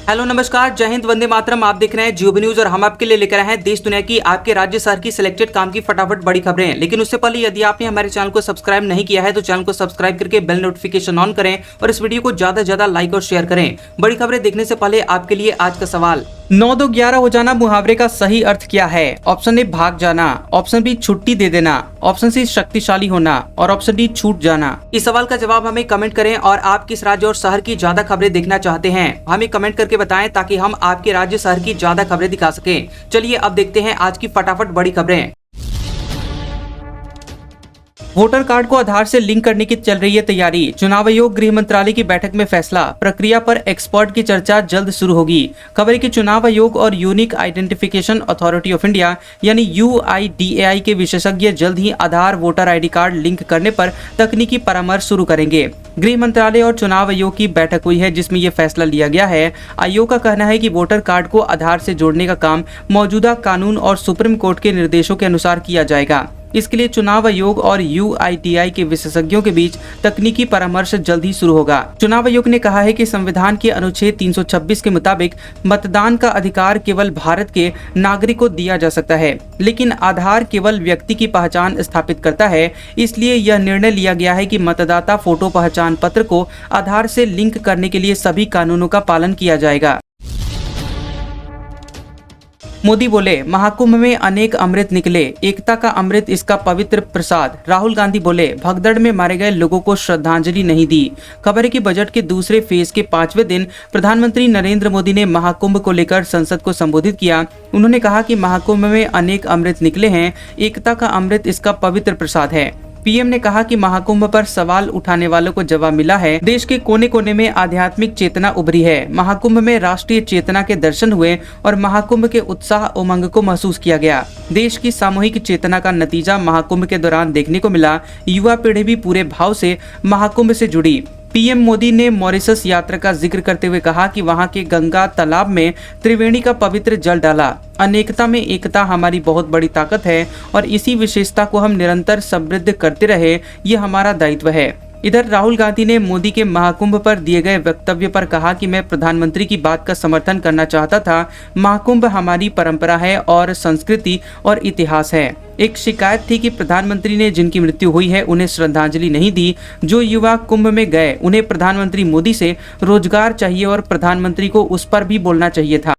Hello नमस्कार, जय हिंद, वंदे मातरम। आप देख रहे हैं जियो न्यूज और हम आपके लिए लेकर आए हैं देश दुनिया की, आपके राज्य शहर की सिलेक्टेड काम की फटाफट बड़ी खबरें। लेकिन उससे पहले यदि आपने हमारे चैनल को सब्सक्राइब नहीं किया है तो चैनल को सब्सक्राइब करके बेल नोटिफिकेशन ऑन करें और इस वीडियो को ज्यादा से ज्यादा लाइक और शेयर करें। बड़ी खबरें देखने से पहले आपके लिए आज का सवाल, 9-2-11 हो जाना मुहावरे का सही अर्थ क्या है? ऑप्शन ए भाग जाना, ऑप्शन बी छुट्टी दे देना, ऑप्शन सी शक्तिशाली होना और ऑप्शन डी छूट जाना। इस सवाल का जवाब हमें कमेंट करें और आप किस राज्य और शहर की ज्यादा खबरें देखना चाहते हैं हमें कमेंट करके बताएं ताकि हम आपके राज्य शहर की ज्यादा खबरें दिखा सकें। चलिए अब देखते हैं आज की फटाफट बड़ी खबरें। वोटर कार्ड को आधार से लिंक करने की चल रही है तैयारी। चुनाव आयोग गृह मंत्रालय की बैठक में फैसला, प्रक्रिया पर एक्सपर्ट की चर्चा जल्द शुरू होगी। खबर है कि चुनाव आयोग और unique identification authority of India यानी UIDAI के विशेषज्ञ जल्द ही आधार वोटर ID कार्ड लिंक करने पर तकनीकी परामर्श शुरू करेंगे। गृह मंत्रालय और चुनाव आयोग की बैठक हुई है जिसमें यह फैसला लिया गया है। आयोग का कहना है कि वोटर कार्ड को आधार से जोड़ने का काम मौजूदा कानून और सुप्रीम कोर्ट के निर्देशों के अनुसार किया जाएगा। इसके लिए चुनाव आयोग और UIDAI के विशेषज्ञों के बीच तकनीकी परामर्श जल्द ही शुरू होगा। चुनाव आयोग ने कहा है कि संविधान के अनुच्छेद 326 के मुताबिक मतदान का अधिकार केवल भारत के नागरिक को दिया जा सकता है, लेकिन आधार केवल व्यक्ति की पहचान स्थापित करता है। इसलिए यह निर्णय लिया गया है कि मतदाता फोटो पहचान पत्र को आधार से लिंक करने के लिए सभी कानूनों का पालन किया जाएगा। मोदी बोले, महाकुंभ में अनेक अमृत निकले, एकता का अमृत इसका पवित्र प्रसाद। राहुल गांधी बोले, भगदड़ में मारे गए लोगों को श्रद्धांजलि नहीं दी। खबर है कि बजट के दूसरे फेज के 5वें दिन प्रधानमंत्री नरेंद्र मोदी ने महाकुंभ को लेकर संसद को संबोधित किया। उन्होंने कहा कि महाकुंभ में अनेक अमृत निकले हैं, एकता का अमृत इसका पवित्र प्रसाद है। पीएम ने कहा कि महाकुंभ पर सवाल उठाने वालों को जवाब मिला है। देश के कोने कोने में आध्यात्मिक चेतना उभरी है। महाकुंभ में राष्ट्रीय चेतना के दर्शन हुए और महाकुंभ के उत्साह उमंग को महसूस किया गया। देश की सामूहिक चेतना का नतीजा महाकुंभ के दौरान देखने को मिला। युवा पीढ़ी भी पूरे भाव से महाकुंभ से जुड़ी। पीएम मोदी ने मॉरिशस यात्रा का जिक्र करते हुए कहा कि वहां के गंगा तालाब में त्रिवेणी का पवित्र जल डाला। अनेकता में एकता हमारी बहुत बड़ी ताकत है और इसी विशेषता को हम निरंतर समृद्ध करते रहे, ये हमारा दायित्व है। इधर राहुल गांधी ने मोदी के महाकुंभ पर दिए गए वक्तव्य पर कहा कि मैं प्रधानमंत्री की बात का समर्थन करना चाहता था। महाकुंभ हमारी परंपरा है और संस्कृति और इतिहास है। एक शिकायत थी कि प्रधानमंत्री ने जिनकी मृत्यु हुई है उन्हें श्रद्धांजलि नहीं दी। जो युवा कुंभ में गए उन्हें प्रधानमंत्री मोदी से रोजगार चाहिए और प्रधानमंत्री को उस पर भी बोलना चाहिए था।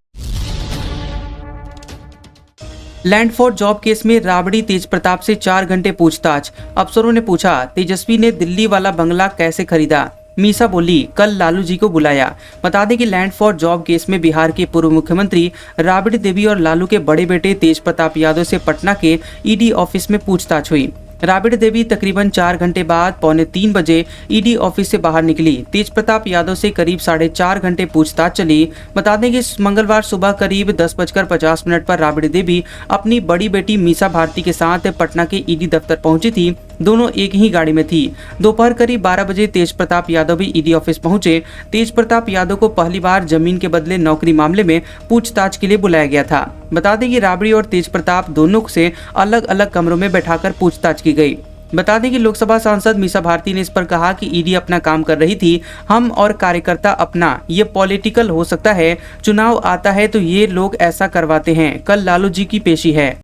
लैंड फॉर जॉब केस में राबड़ी तेज प्रताप से 4 घंटे पूछताछ। अफसरों ने पूछा, तेजस्वी ने दिल्ली वाला बंगला कैसे खरीदा? मीसा बोली, कल लालू जी को बुलाया। बता दें कि लैंड फॉर जॉब केस में बिहार के पूर्व मुख्यमंत्री राबड़ी देवी और लालू के बड़े बेटे तेज प्रताप यादव से पटना के ED ऑफिस में पूछताछ हुई। राबड़ी देवी तकरीबन 4 घंटे बाद 2:45 बजे ED ऑफिस से बाहर निकली। तेज प्रताप यादव से करीब 4.5 घंटे पूछताछ चली। बता दें कि मंगलवार सुबह करीब 10:50 पर राबड़ी देवी अपनी बड़ी बेटी मीसा भारती के साथ पटना के ED दफ्तर पहुंची थी। दोनों एक ही गाड़ी में थी। दोपहर करीब 12 बजे तेज प्रताप यादव भी ED ऑफिस पहुंचे। तेज प्रताप यादव को पहली बार जमीन के बदले नौकरी मामले में पूछताछ के लिए बुलाया गया था। बता दें कि राबड़ी और तेज प्रताप दोनों से अलग अलग कमरों में बैठाकर पूछताछ की गई। बता दें कि लोकसभा सांसद मीसा भारती ने इस पर कहा कि ED अपना काम कर रही थी, हम और कार्यकर्ता अपना। ये पॉलिटिकल हो सकता है, चुनाव आता है तो ये लोग ऐसा करवाते हैं। कल लालू जी की पेशी है।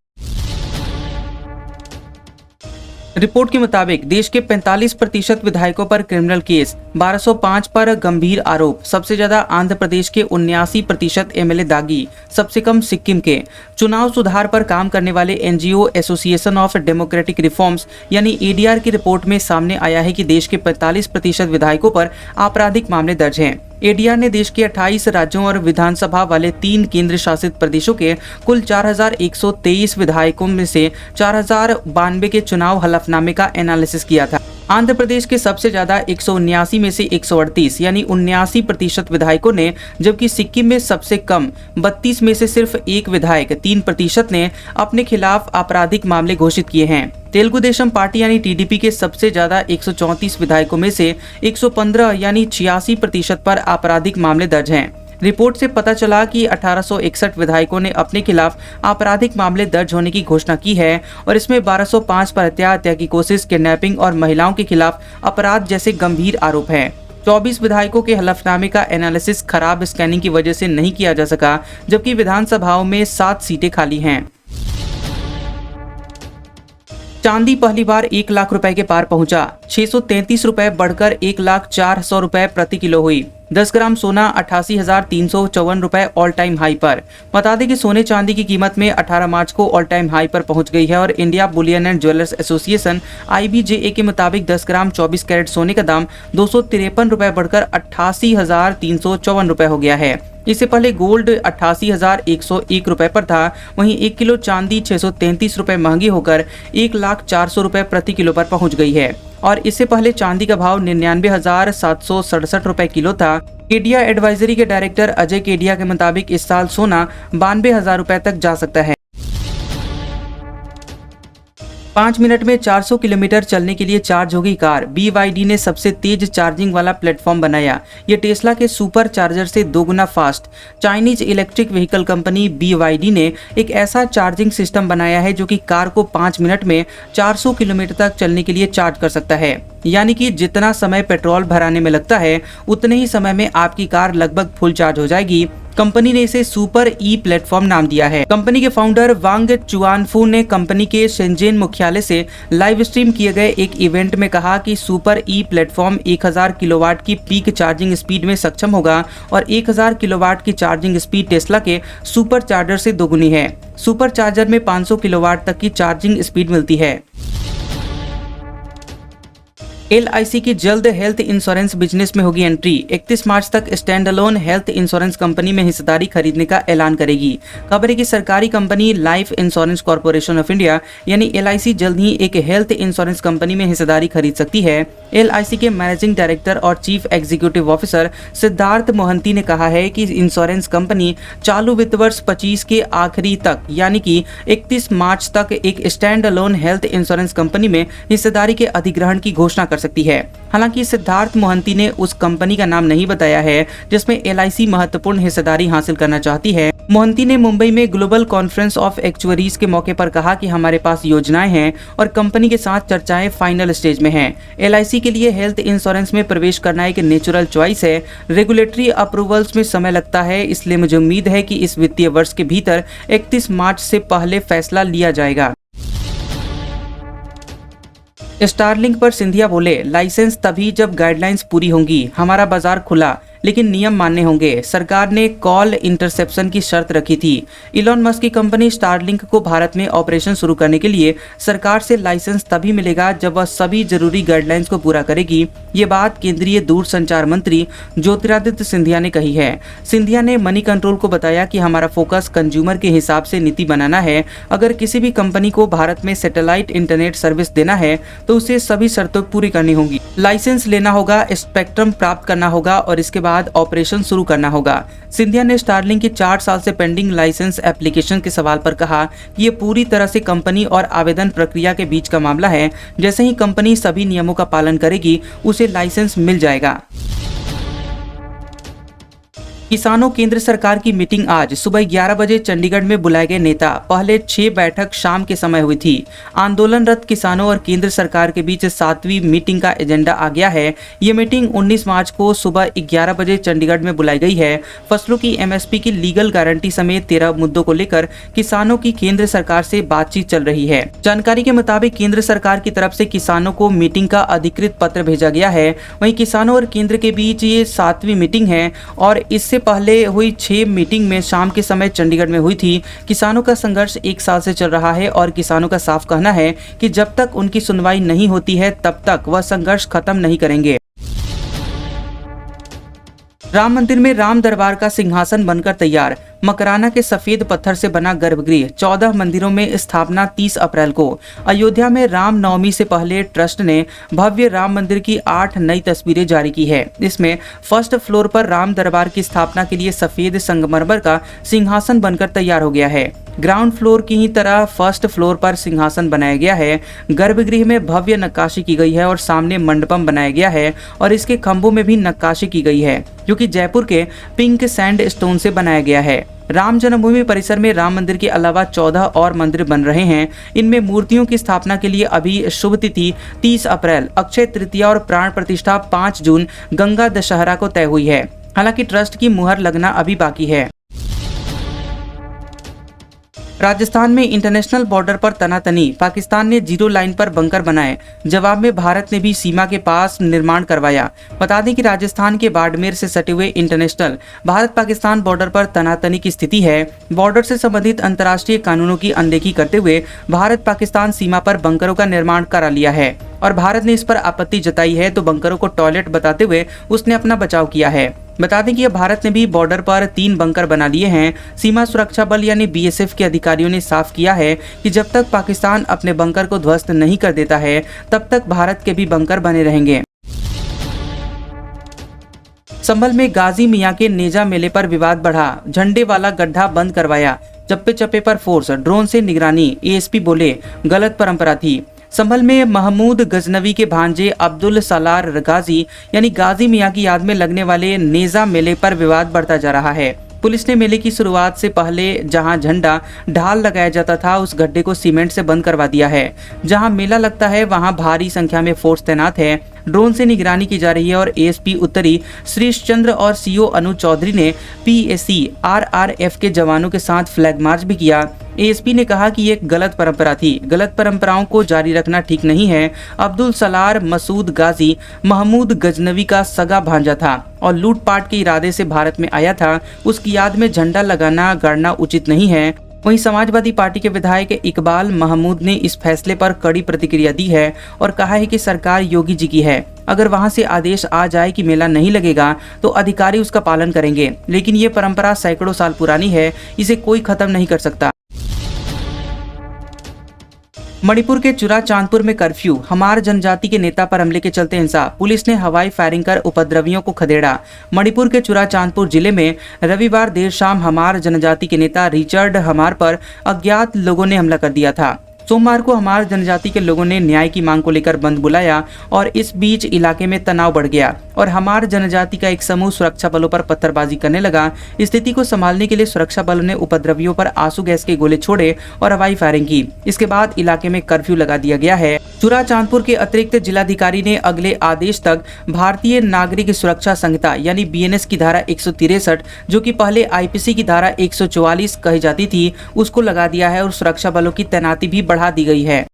रिपोर्ट के मुताबिक देश के 45% विधायकों पर क्रिमिनल केस, 1205 पर गंभीर आरोप। सबसे ज्यादा आंध्र प्रदेश के 79% MLA दागी, सबसे कम सिक्किम के। चुनाव सुधार पर काम करने वाले NGO association of democratic reforms यानी ADR की रिपोर्ट में सामने आया है कि देश के 45% विधायकों पर आपराधिक मामले दर्ज हैं। ADR ने देश के 28 राज्यों और विधानसभा वाले 3 केंद्र शासित प्रदेशों के कुल 4123 विधायकों में से 4092 के चुनाव हलफनामे का एनालिसिस किया था। आंध्र प्रदेश के सबसे ज्यादा 179 में से 138 यानी 79% विधायकों ने, जबकि सिक्किम में सबसे कम 32 में से सिर्फ 1 विधायक 3% ने अपने खिलाफ आपराधिक मामले घोषित किए हैं। तेलुगु देशम पार्टी यानी TDP के सबसे ज्यादा 134 विधायकों में से 115 यानी 86% पर आपराधिक मामले दर्ज हैं। रिपोर्ट से पता चला कि 1861 विधायकों ने अपने खिलाफ आपराधिक मामले दर्ज होने की घोषणा की है और इसमें 1205 पर हत्या की कोशिश, किडनैपिंग और महिलाओं के खिलाफ अपराध जैसे गंभीर आरोप हैं। 24 विधायकों के हलफनामे का एनालिसिस खराब स्कैनिंग की वजह से नहीं किया जा सका, जबकि विधानसभाओं में 7 सीटें खाली हैं। चांदी पहली बार 1 लाख रुपए के पार पहुंचा। 633 रुपए बढ़कर 1,04,100 रुपए प्रति किलो हुई। 10 ग्राम सोना 88,354 रुपए ऑल टाइम हाई पर। बता दें कि सोने चांदी की कीमत में 18 मार्च को ऑल टाइम हाई पर पहुंच गई है और India Boolean and jewellers association IBJA के मुताबिक 10 ग्राम 24 कैरेट सोने का दाम 253 रुपए बढ़कर 88,354 रुपए हो गया है। इससे पहले गोल्ड 88,101 रुपए पर था। वहीं 1 किलो चांदी 633 रुपए महंगी होकर 1,04,000 रुपए प्रति किलो पर पहुंच गई है और इससे पहले चांदी का भाव 99,767 रुपए किलो था। केडिया एडवाइजरी के डायरेक्टर अजय केडिया के मुताबिक इस साल सोना 92,000 रुपए तक जा सकता है। 5 मिनट में 400 किलोमीटर चलने के लिए चार्ज होगी कार। BYD ने सबसे तेज चार्जिंग वाला प्लेटफॉर्म बनाया। ये टेस्ला के सुपर चार्जर से 2 गुना fast. Chinese electric vehicle company BYD ने एक ऐसा चार्जिंग सिस्टम बनाया है जो कि कार को 5 मिनट में 400 किलोमीटर तक चलने के लिए चार्ज कर सकता है। यानी कि जितना समय पेट्रोल भराने में लगता है उतने ही समय में आपकी कार लगभग फुल चार्ज हो जाएगी। कंपनी ने इसे सुपर ई प्लेटफॉर्म नाम दिया है। कंपनी के फाउंडर वांग चुआनफू ने कंपनी के शेंजेन मुख्यालय से लाइव स्ट्रीम किए गए एक इवेंट में कहा कि सुपर ई प्लेटफॉर्म 1000 किलोवाट की पीक चार्जिंग स्पीड में सक्षम होगा और 1000 किलोवाट की चार्जिंग स्पीड टेस्ला के सुपर चार्जर से दोगुनी है। सुपर चार्जर में 500 किलोवाट तक की चार्जिंग स्पीड मिलती है। LIC की जल्द हेल्थ इंश्योरेंस बिजनेस में होगी एंट्री। 31 मार्च तक stand alone health insurance company में हिस्सेदारी खरीदने का ऐलान करेगी। खबर है कि सरकारी company life insurance corporation of India यानी LIC जल्द ही एक हेल्थ इंश्योरेंस कंपनी में हिस्सेदारी खरीद सकती है। LIC के मैनेजिंग डायरेक्टर और chief executive officer Siddharth Mohanty ने कहा है कि इंश्योरेंस कंपनी चालू वित्त वर्ष 25 के आखिरी तक यानी कि 31 मार्च तक एक stand alone health insurance company में हिस्सेदारी के अधिग्रहण की घोषणा कर सकती है। हालांकि सिद्धार्थ मोहंती ने उस कंपनी का नाम नहीं बताया है जिसमें LIC महत्वपूर्ण हिस्सेदारी हासिल करना चाहती है। मोहंती ने मुंबई में ग्लोबल कॉन्फ्रेंस ऑफ एक्चुअरीज के मौके पर कहा कि हमारे पास योजनाएं हैं और कंपनी के साथ चर्चाएं फाइनल स्टेज में हैं। LIC के लिए हेल्थ इंश्योरेंस में प्रवेश करना एक नेचुरल चॉइस है। रेगुलेटरी अप्रूवल्स में समय लगता है, इसलिए मुझे उम्मीद है कि इस वित्तीय वर्ष के भीतर 31 मार्च से पहले फैसला लिया जाएगा। स्टारलिंक पर सिंधिया बोले, लाइसेंस तभी जब गाइडलाइंस पूरी होंगी। हमारा बाजार खुला लेकिन नियम मानने होंगे। सरकार ने कॉल इंटरसेप्शन की शर्त रखी थी। इलॉन मस्क की कंपनी स्टारलिंक को भारत में ऑपरेशन शुरू करने के लिए सरकार से लाइसेंस तभी मिलेगा जब वह सभी जरूरी गाइडलाइंस को पूरा करेगी। ये बात केंद्रीय दूरसंचार मंत्री ज्योतिरादित्य सिंधिया ने कही है। सिंधिया ने मनी कंट्रोल को बताया कि हमारा फोकस कंज्यूमर के हिसाब से नीति बनाना है। अगर किसी भी कंपनी को भारत में सैटेलाइट इंटरनेट सर्विस देना है तो उसे सभी शर्तें पूरी करनी होगी। लाइसेंस लेना होगा, स्पेक्ट्रम प्राप्त करना होगा और इसके बाद ऑपरेशन शुरू करना होगा। सिंधिया ने स्टारलिंक की 4 साल से पेंडिंग लाइसेंस एप्लीकेशन के सवाल पर कहा कि ये पूरी तरह से कंपनी और आवेदन प्रक्रिया के बीच का मामला है। जैसे ही कंपनी सभी नियमों का पालन करेगी उसे लाइसेंस मिल जाएगा। किसानों केंद्र सरकार की मीटिंग आज सुबह 11 बजे चंडीगढ़ में बुलाए गए नेता। पहले 6 बैठक शाम के समय हुई थी। आंदोलनरत किसानों और केंद्र सरकार के बीच 7वीं मीटिंग का एजेंडा आ गया है। ये मीटिंग 19 मार्च को सुबह 11 बजे चंडीगढ़ में बुलाई गई है। फसलों की MSP की लीगल गारंटी समेत 13 मुद्दों को लेकर किसानों की केंद्र सरकार से बातचीत चल रही है। जानकारी के मुताबिक केंद्र सरकार की तरफ से किसानों को मीटिंग का अधिकृत पत्र भेजा गया है। वहीं किसानों और केंद्र के बीच ये 7वीं मीटिंग है और इससे पहले हुई 6 मीटिंग में शाम के समय चंडीगढ़ में हुई थी। किसानों का संघर्ष 1 साल से चल रहा है और किसानों का साफ कहना है कि जब तक उनकी सुनवाई नहीं होती है तब तक वह संघर्ष खत्म नहीं करेंगे। राम मंदिर में राम दरबार का सिंहासन बनकर तैयार। मकराना के सफेद पत्थर से बना गर्भगृह 14 मंदिरों में स्थापना 30 अप्रैल को। अयोध्या में राम नवमी से पहले ट्रस्ट ने भव्य राम मंदिर की 8 नई तस्वीरें जारी की है। इसमें फर्स्ट फ्लोर पर राम दरबार की स्थापना के लिए सफेद संगमरमर का सिंहासन बनकर तैयार हो गया है। ग्राउंड फ्लोर की ही तरह फर्स्ट फ्लोर पर सिंहासन बनाया गया है। गर्भगृह में भव्य नक्काशी की गई है और सामने मंडपम बनाया गया है और इसके खंभों में भी नक्काशी की गई है जो कि जयपुर के पिंक सैंड स्टोन से बनाया गया है। राम जन्मभूमि परिसर में राम मंदिर के अलावा 14 और मंदिर बन रहे हैं। इनमें मूर्तियों की स्थापना के लिए अभी शुभ तिथि 30 अप्रैल, अक्षय तृतीया और प्राण प्रतिष्ठा 5 जून, गंगा दशहरा को तय हुई है। हालांकि ट्रस्ट की मुहर लगना अभी बाकी है। राजस्थान में इंटरनेशनल बॉर्डर पर तनातनी, पाकिस्तान ने जीरो लाइन पर बंकर बनाए, जवाब में भारत ने भी सीमा के पास निर्माण करवाया। बता दें कि राजस्थान के बाड़मेर से सटे हुए इंटरनेशनल भारत पाकिस्तान बॉर्डर पर तनातनी की स्थिति है। बॉर्डर से संबंधित अंतर्राष्ट्रीय कानूनों की अनदेखी करते हुए भारत पाकिस्तान सीमा पर बंकरों का निर्माण करा लिया है और भारत ने इस पर आपत्ति जताई है, तो बंकरों को टॉयलेट बताते हुए उसने अपना बचाव किया है। बता दें कि भारत ने भी बॉर्डर पर 3 बंकर बना लिए हैं। सीमा सुरक्षा बल यानी बीएसएफ के अधिकारियों ने साफ किया है कि जब तक पाकिस्तान अपने बंकर को ध्वस्त नहीं कर देता है, तब तक भारत के भी बंकर बने रहेंगे। संभल में गाजी मियां के नेजा मेले पर विवाद बढ़ा, झंडे वाला गड्ढा बंद करवाया, चप्पे चप्पे पर फोर्स, ड्रोन से निगरानी, एएसपी बोले गलत परंपरा थी। संभल में महमूद गजनवी के भांजे अब्दुल सलार गाजी यानी गाजी मियां की याद में लगने वाले नेजा मेले पर विवाद बढ़ता जा रहा है। पुलिस ने मेले की शुरुआत से पहले जहां झंडा ढाल लगाया जाता था, उस गड्ढे को सीमेंट से बंद करवा दिया है। जहां मेला लगता है वहां भारी संख्या में फोर्स तैनात है, ड्रोन से निगरानी की जा रही है और एएसपी उत्तरी श्रीश चंद्र और सीओ अनु चौधरी ने पीएसी आरआरएफ के जवानों के साथ फ्लैग मार्च भी किया। एएसपी ने कहा कि ये एक गलत परंपरा थी, गलत परंपराओं को जारी रखना ठीक नहीं है। अब्दुल सलार मसूद गाजी महमूद गजनवी का सगा भांजा था और लूटपाट के इरादे से भारत में आया था, उसकी याद में झंडा लगाना गाड़ना उचित नहीं है। वहीं समाजवादी पार्टी के विधायक इकबाल महमूद ने इस फैसले पर कड़ी प्रतिक्रिया दी है और कहा है कि सरकार योगी जी की है। अगर वहां से आदेश आ जाए कि मेला नहीं लगेगा तो अधिकारी उसका पालन करेंगे, लेकिन ये परंपरा सैकड़ों साल पुरानी है, इसे कोई खत्म नहीं कर सकता। मणिपुर के चुरा चांदपुर में कर्फ्यू, हमार जनजाति के नेता पर हमले के चलते हिंसा, पुलिस ने हवाई फायरिंग कर उपद्रवियों को खदेड़ा। मणिपुर के चुरा चांदपुर जिले में रविवार देर शाम हमार जनजाति के नेता रिचर्ड हमार पर अज्ञात लोगों ने हमला कर दिया था। सोमवार को हमार जनजाति के लोगों ने न्याय की मांग को लेकर बंद बुलाया और इस बीच इलाके में तनाव बढ़ गया और हमार जनजाति का एक समूह सुरक्षा बलों पर पत्थरबाजी करने लगा। स्थिति को संभालने के लिए सुरक्षा बलों ने उपद्रवियों पर आंसू गैस के गोले छोड़े और हवाई फायरिंग की। इसके बाद इलाके में कर्फ्यू लगा दिया गया है। चुरा चांदपुर के अतिरिक्त जिलाधिकारी ने अगले आदेश तक भारतीय नागरिक सुरक्षा संहिता यानी बीएनएस की धारा 163, जो कि पहले आईपीसी की धारा 144 कही जाती थी, उसको लगा दिया है और सुरक्षा बलों की तैनाती भी बढ़ा दी गई है।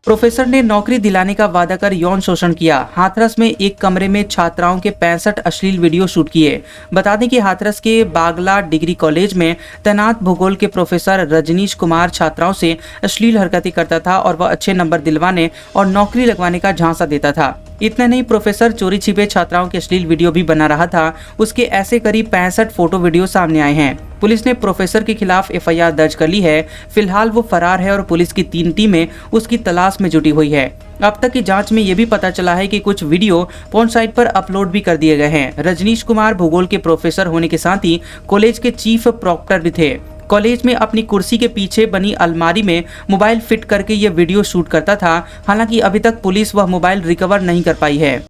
प्रोफेसर ने नौकरी दिलाने का वादा कर यौन शोषण किया, हाथरस में एक कमरे में छात्राओं के 65 अश्लील वीडियो शूट किए। बता दें कि हाथरस के बागला डिग्री कॉलेज में तैनात भूगोल के प्रोफेसर रजनीश कुमार छात्राओं से अश्लील हरकतें करता था और वह अच्छे नंबर दिलवाने और नौकरी लगवाने का झांसा देता था। इतना नहीं, प्रोफेसर चोरी छिपे छात्राओं के अश्लील वीडियो भी बना रहा था। उसके ऐसे करीब 65 फोटो वीडियो सामने आए हैं। पुलिस ने प्रोफेसर के खिलाफ एफआईआर दर्ज कर ली है। फिलहाल वो फरार है और पुलिस की 3 टीमें उसकी तलाश में जुटी हुई है। अब तक की जांच में ये भी पता चला है कि कुछ वीडियो पोर्न साइट पर अपलोड भी कर दिए गए हैं। रजनीश कुमार भूगोल के प्रोफेसर होने के साथ ही कॉलेज के चीफ प्रॉक्टर भी थे। कॉलेज में अपनी कुर्सी के पीछे बनी अलमारी में मोबाइल फिट करके ये वीडियो शूट करता था। हालांकि अभी तक पुलिस वह मोबाइल रिकवर नहीं कर पाई है।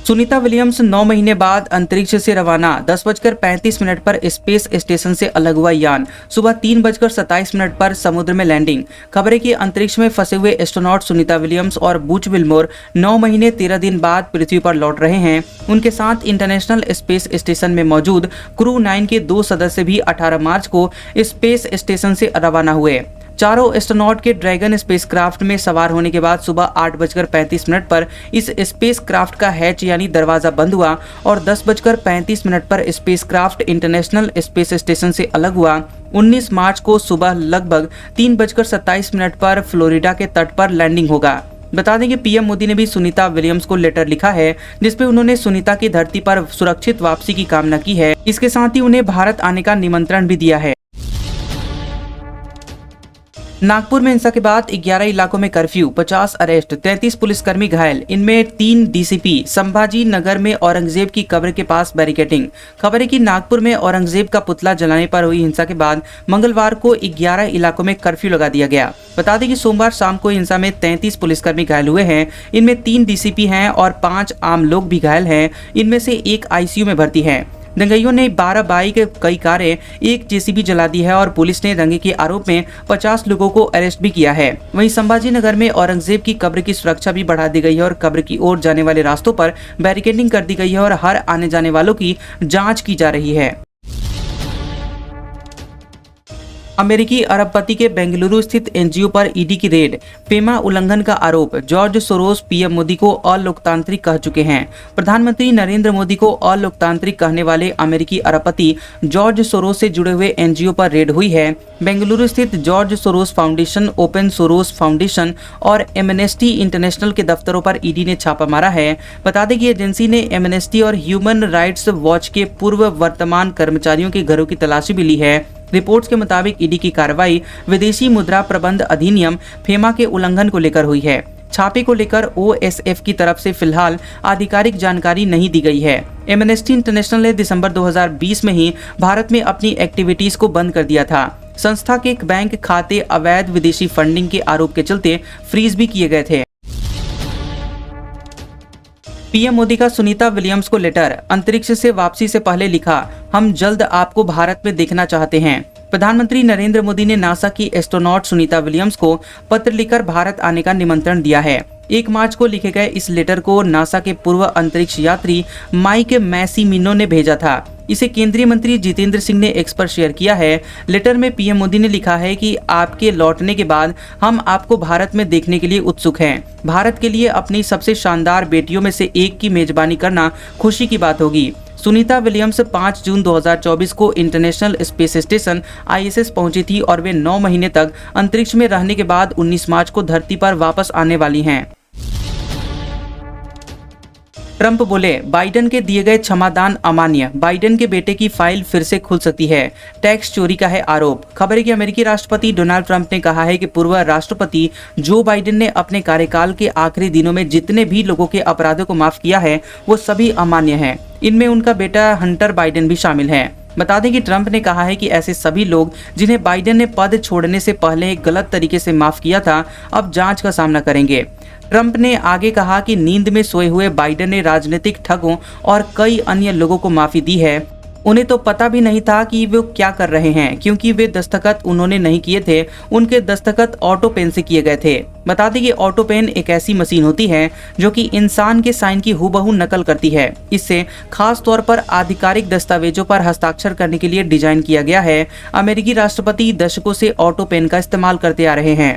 सुनीता विलियम्स 9 महीने बाद अंतरिक्ष से रवाना, 10:35 पर स्पेस स्टेशन से अलग हुआ यान, सुबह 3:27 पर समुद्र में लैंडिंग। खबरें कि अंतरिक्ष में फंसे हुए एस्ट्रोनॉट सुनीता विलियम्स और बूच विल्मोर 9 महीने 13 दिन बाद पृथ्वी पर लौट रहे हैं। उनके साथ इंटरनेशनल स्पेस स्टेशन में मौजूद क्रू 9 के 2 सदस्य भी 18 मार्च को स्पेस स्टेशन से रवाना हुए। चारों एस्ट्रोनॉट के ड्रैगन स्पेसक्राफ्ट में सवार होने के बाद सुबह 8:35 पर इस स्पेसक्राफ्ट का हैच यानी दरवाजा बंद हुआ और 10:35 पर स्पेसक्राफ्ट इंटरनेशनल स्पेस स्टेशन से अलग हुआ। 19 मार्च को सुबह लगभग 3:27 पर फ्लोरिडा के तट पर लैंडिंग होगा। बता दें कि पीएम मोदी ने भी सुनीता विलियम्स को लेटर लिखा है, जिसपे उन्होंने सुनीता की धरती पर सुरक्षित वापसी की कामना की है। इसके साथ ही उन्हें भारत आने का निमंत्रण भी दिया है। नागपुर में हिंसा के बाद 11 इलाकों में कर्फ्यू, 50 अरेस्ट, 33 पुलिसकर्मी घायल, इनमें 3 डीसीपी। संभाजी नगर में औरंगजेब की कब्र के पास बैरिकेडिंग। खबर है कि नागपुर में औरंगजेब का पुतला जलाने पर हुई हिंसा के बाद मंगलवार को 11 इलाकों में कर्फ्यू लगा दिया गया। बता दें कि सोमवार शाम को हिंसा में 33 पुलिसकर्मी घायल हुए हैं। इनमें 3 डीसीपी हैं और 5 आम लोग भी घायल हैं। इनमें से एक आईसीयू में भर्ती है। दंगाइयों ने 12 बाइक, कई कारें, एक जेसीबी जला दी है और पुलिस ने दंगे के आरोप में 50 लोगों को अरेस्ट भी किया है। वहीं संभाजी नगर में औरंगजेब की कब्र की सुरक्षा भी बढ़ा दी गई है और कब्र की ओर जाने वाले रास्तों पर बैरिकेडिंग कर दी गई है और हर आने जाने वालों की जांच की जा रही है। अमेरिकी अरबपति के बेंगलुरु स्थित एनजीओ पर ईडी की रेड, पेमा उल्लंघन का आरोप। जॉर्ज सोरोस पीएम मोदी को अलोकतांत्रिक कह चुके हैं। प्रधानमंत्री नरेंद्र मोदी को अलोकतांत्रिक कहने वाले अमेरिकी अरबपति जॉर्ज सोरोस से जुड़े हुए एनजीओ पर रेड हुई है। बेंगलुरु स्थित George Soros foundation, open Soros foundation और एमनेस्टी इंटरनेशनल के दफ्तरों पर ईडी ने छापा मारा है। बता दें कि एजेंसी ने एमनेस्टी और ह्यूमन राइट्स वॉच के पूर्व वर्तमान कर्मचारियों के घरों की तलाशी भी ली है। रिपोर्ट्स के मुताबिक ईडी की कार्रवाई विदेशी मुद्रा प्रबंध अधिनियम फेमा के उल्लंघन को लेकर हुई है। छापे को लेकर ओएसएफ की तरफ से फिलहाल आधिकारिक जानकारी नहीं दी गई है। एमनेस्टी इंटरनेशनल ने दिसंबर 2020 में ही भारत में अपनी एक्टिविटीज को बंद कर दिया था। संस्था के बैंक खाते अवैध विदेशी फंडिंग के आरोप के चलते फ्रीज भी किए गए थे। पीएम मोदी का सुनीता विलियम्स को लेटर, अंतरिक्ष से वापसी से पहले लिखा, हम जल्द आपको भारत में देखना चाहते हैं। प्रधानमंत्री नरेंद्र मोदी ने नासा की एस्ट्रोनॉट सुनीता विलियम्स को पत्र लिखकर भारत आने का निमंत्रण दिया है। 1 मार्च को लिखे गए इस लेटर को नासा के पूर्व अंतरिक्ष यात्री माइक मैसीमिनो ने भेजा था। इसे केंद्रीय मंत्री जितेंद्र सिंह ने एक्स पर शेयर किया है। लेटर में पीएम मोदी ने लिखा है कि आपके लौटने के बाद हम आपको भारत में देखने के लिए उत्सुक हैं। भारत के लिए अपनी सबसे शानदार बेटियों में से एक की मेजबानी करना खुशी की बात होगी। सुनीता विलियम्स 5 जून 2024 को इंटरनेशनल स्पेस स्टेशन ISS पहुंची थी और वे 9 महीने तक अंतरिक्ष में रहने के बाद 19 मार्च को धरती पर वापस आने वाली हैं। ट्रंप बोले, बाइडेन के दिए गए क्षमादान अमान्य। बाइडेन के बेटे की फाइल फिर से खुल सकती है। टैक्स चोरी का है आरोप। खबर है कि अमेरिकी राष्ट्रपति डोनाल्ड ट्रंप ने कहा है कि पूर्व राष्ट्रपति जो बाइडेन ने अपने कार्यकाल के आखिरी दिनों में जितने भी लोगों के अपराधों को माफ किया है वो सभी अमान्य हैं। इनमें उनका बेटा हंटर बाइडेन भी शामिल है। बता दें कि ट्रंप ने कहा है कि ऐसे सभी लोग जिन्हें बाइडेन ने पद छोड़ने से पहले गलत तरीके से माफ किया था अब जांच का सामना करेंगे। ट्रंप ने आगे कहा कि नींद में सोए हुए बाइडेन ने राजनीतिक ठगों और कई अन्य लोगों को माफी दी है। उन्हें तो पता भी नहीं था कि वो क्या कर रहे हैं, क्योंकि वे दस्तखत उन्होंने नहीं किए थे। उनके दस्तखत ऑटो पेन से किए गए थे। बता दें कि ऑटो पेन एक ऐसी मशीन होती है जो कि इंसान के साइन की हूबहू नकल करती है। इससे खास तौर पर आधिकारिक दस्तावेजों पर हस्ताक्षर करने के लिए डिजाइन किया गया है। अमेरिकी राष्ट्रपति दशकों से ऑटो पेन का इस्तेमाल करते आ रहे हैं।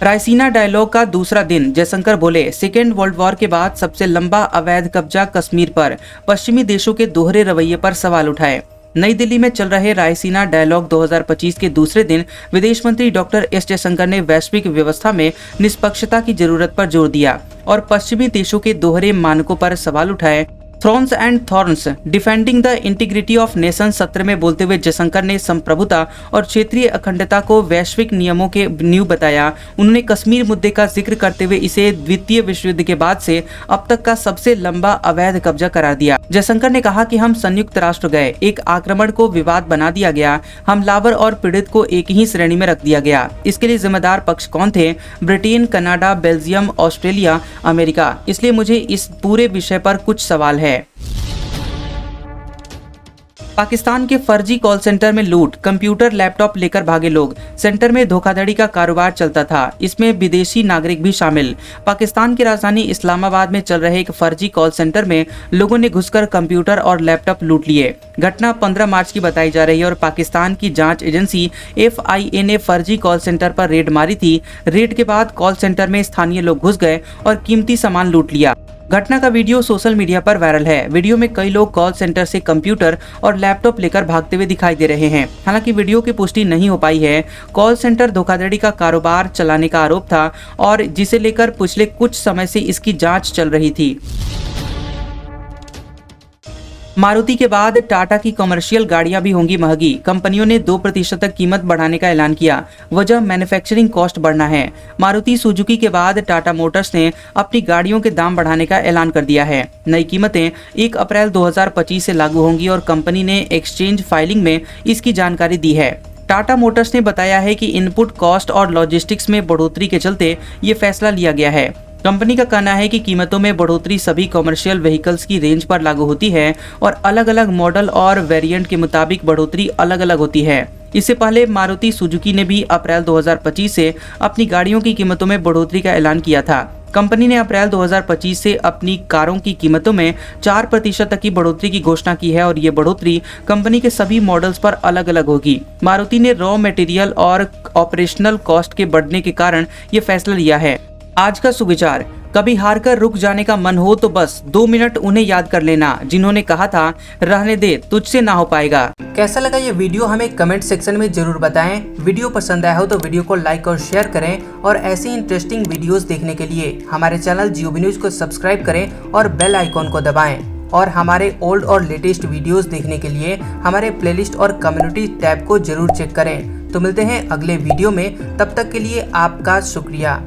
रायसीना डायलॉग का दूसरा दिन, जयशंकर बोले, सेकेंड वर्ल्ड वॉर के बाद सबसे लंबा अवैध कब्जा कश्मीर पर। पश्चिमी देशों के दोहरे रवैये पर सवाल उठाए। नई दिल्ली में चल रहे रायसीना डायलॉग 2025 के दूसरे दिन विदेश मंत्री डॉक्टर एस जयशंकर ने वैश्विक व्यवस्था में निष्पक्षता की जरूरत पर जोर दिया और पश्चिमी देशों के दोहरे मानकों पर सवाल उठाए। Thrones and thorns, defending the integrity of nation सत्र में बोलते हुए जयशंकर ने संप्रभुता और क्षेत्रीय अखंडता को वैश्विक नियमों के नींव बताया। उन्होंने कश्मीर मुद्दे का जिक्र करते हुए इसे द्वितीय विश्व युद्ध के बाद से अब तक का सबसे लंबा अवैध कब्जा करार दिया। जयशंकर ने कहा कि हम संयुक्त राष्ट्र गए, एक आक्रमण को विवाद बना दिया गया, हमलावर और पीड़ित को एक ही श्रेणी में रख दिया गया। इसके लिए जिम्मेदार पक्ष कौन थे? Britain, Canada, Belgium, Australia, America. इसलिए मुझे इस पूरे विषय पर कुछ सवाल है। पाकिस्तान के फर्जी कॉल सेंटर में लूट, कंप्यूटर लैपटॉप लेकर भागे लोग। सेंटर में धोखाधड़ी का कारोबार चलता था, इसमें विदेशी नागरिक भी शामिल। पाकिस्तान की राजधानी इस्लामाबाद में चल रहे एक फर्जी कॉल सेंटर में लोगों ने घुसकर कंप्यूटर और लैपटॉप लूट लिए। घटना 15 मार्च की बताई जा रही है और पाकिस्तान की जांच एजेंसी FIA ने फर्जी कॉल सेंटर पर रेड मारी थी। रेड के बाद कॉल सेंटर में स्थानीय लोग घुस गए और कीमती सामान लूट लिया। घटना का वीडियो सोशल मीडिया पर वायरल है। वीडियो में कई लोग कॉल सेंटर से कंप्यूटर और लैपटॉप लेकर भागते हुए दिखाई दे रहे हैं। हालांकि वीडियो की पुष्टि नहीं हो पाई है। कॉल सेंटर धोखाधड़ी का कारोबार चलाने का आरोप था और जिसे लेकर पिछले कुछ समय से इसकी जांच चल रही थी। मारुति के बाद टाटा की कमर्शियल गाड़ियां भी होंगी महंगी। कंपनियों ने 2% तक कीमत बढ़ाने का ऐलान किया। वजह मैन्युफैक्चरिंग कॉस्ट बढ़ना है। मारुति सुजुकी के बाद टाटा मोटर्स ने अपनी गाड़ियों के दाम बढ़ाने का ऐलान कर दिया है। नई कीमतें 1 अप्रैल 2025 से लागू होंगी और कंपनी ने एक्सचेंज फाइलिंग में इसकी जानकारी दी है। टाटा मोटर्स ने बताया है कि इनपुट कॉस्ट और लॉजिस्टिक्स में बढ़ोतरी के चलते ये फैसला लिया गया है। कंपनी का कहना है कि कीमतों में बढ़ोतरी सभी कमर्शियल व्हीकल्स की रेंज पर लागू होती है और अलग अलग मॉडल और वेरिएंट के मुताबिक बढ़ोतरी अलग अलग होती है। इससे पहले मारुति सुजुकी ने भी अप्रैल 2025 से अपनी गाड़ियों की कीमतों में बढ़ोतरी का ऐलान किया था। कंपनी ने अप्रैल 2025 से अपनी कारों की कीमतों में 4% तक की बढ़ोतरी की घोषणा की है और ये बढ़ोतरी कंपनी के सभी मॉडल्स पर अलग अलग होगी। मारुति ने रॉ मटेरियल और ऑपरेशनल कॉस्ट के बढ़ने के कारण ये फैसला लिया है। आज का सुविचार, कभी हारकर रुक जाने का मन हो तो बस 2 मिनट उन्हें याद कर लेना जिन्होंने कहा था रहने दे तुझसे ना हो पाएगा। कैसा लगा ये वीडियो हमें कमेंट सेक्शन में जरूर बताएं। वीडियो पसंद आया हो तो वीडियो को लाइक और शेयर करें और ऐसी इंटरेस्टिंग वीडियोस देखने के लिए हमारे चैनल जियोबी न्यूज को सब्सक्राइब करें और बेल आइकॉन को दबाएं। और हमारे ओल्ड और लेटेस्ट वीडियोस देखने के लिए हमारे प्लेलिस्ट और कम्युनिटी टैब को जरूर चेक करें। तो मिलते हैं अगले वीडियो में, तब तक के लिए आपका शुक्रिया।